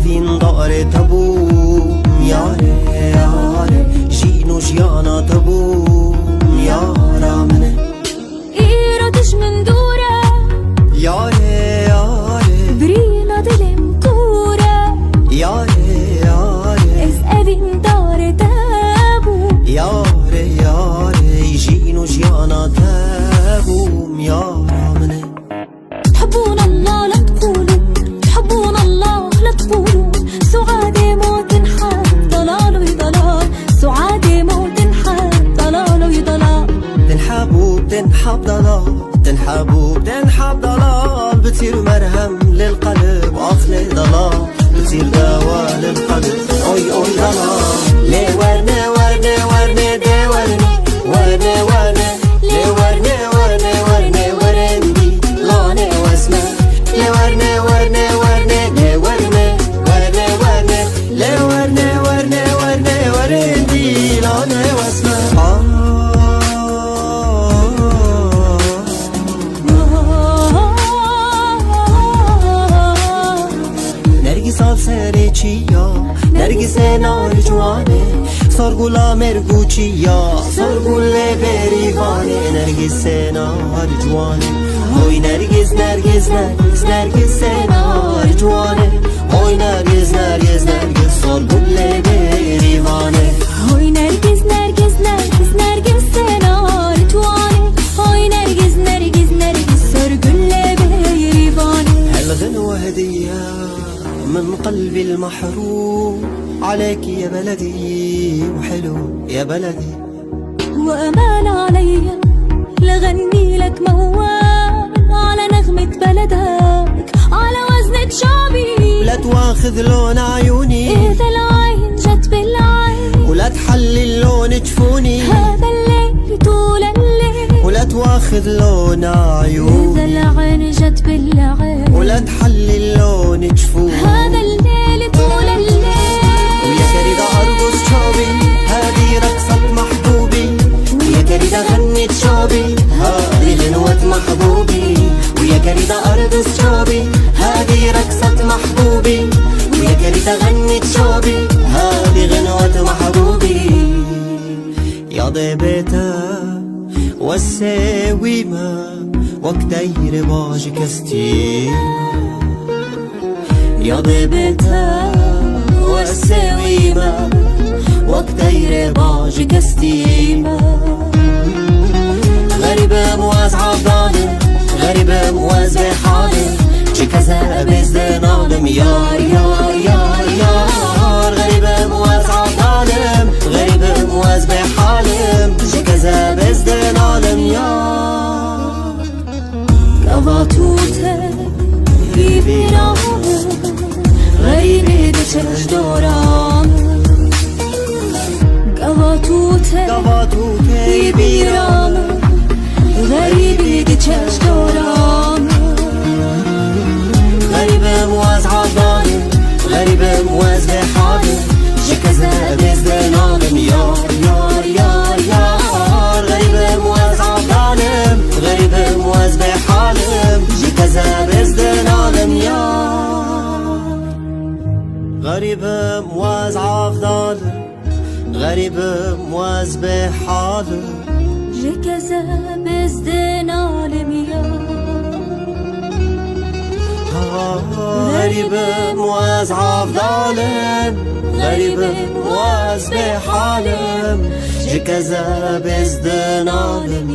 evin dare tabum yare yare jino jyana tabum yara mene إيرادش من دوره yare yare برينا دلم كوره yare yare إز أبين دار تابو yare yare jino jyana tabum yara mene تحبون الله لا تقولوا تحبون الله لا تقولوا سعادة موت حال ضلال وضلال سعادة موت حال ضلال وضلال تنحبوا بتنحب ضلال تنحبوا بتنحب ضلال بتصير مرهم للقلب واخلي ضلال بتصير دواء للقلب اوي اوي ضلال ليه ورنه ورنه ورنه دي ورنه ورنه ورنه ليه ورنه ورنه ورنه ورندي لانه واسمه ليه ورنه ورنه ورنه ليه ورنه ورنه ورنه ليه ورنه ورنه ورنه ورندي لانه واسمه نرگس آب سر چیا نرگس نار جوانه سرگولا مرگو چیا سرگول بریوانه نرگس نار جوانه اوی نرگس نرگس نرگس نرگس نار جوانه اوی نرگس نرگس نرگس سرگول بریوانه هوي نرجس نرجس نرجس نرجس نار تواني هوي نرجس نرجس نرجس سرقل بيريفاني هالغنوة هدية من قلبي المحروم عليك يا بلدي وحلو يا بلدي وأمان عليا لغني لك موال على نغمة بلدك على وزنة شعبي لا تواخذ لون عيوني إذا العين جت بالعين ولا تحلل لون جفوني هذا الليل طول الليل ولا تواخذ لون عيوني إذا العين جت بالعين ولا تحلل لون جفوني هذا الليل طول الليل ويا كريدة أرقص شعبي هذه رقصة محبوبي ويا كريدة غنت شعبي هذه غنوة محبوبي ويا كريدة أرقص شعبي هذه رقصة محبوبي ويا كريدة غنت شعبي هذه غنوة محبوبي يا ضيبتا والساويمة وكتير باج كستي يا ضيبتا والساويمة وكتير باج كستيمة غريبة مواز عبدالي غريبة مواز بحالي شي كذا بزدن عالم يار يار يار يار غريبة مواز عبدالي غريبة مواز بحالي شي كذا بزدن عالم يار Kavatute ببيرام غريبة دچش دورام Kavatute ببيرام غريبة دچش دورام غريبة مواز عبدالي غريبة مواز بحالي شي كذا بزدن عالم يار يار يار يار غريبة مواز عبدالي غريبة مواز بحالي شي كذا بزدن عالم يار غريبة مواز عبدالي غريبة مواز بحالي جكزا بزدن عالم يار غريبة مواز عفضالم غريبة مواز بحالم جكزا بزدن عالم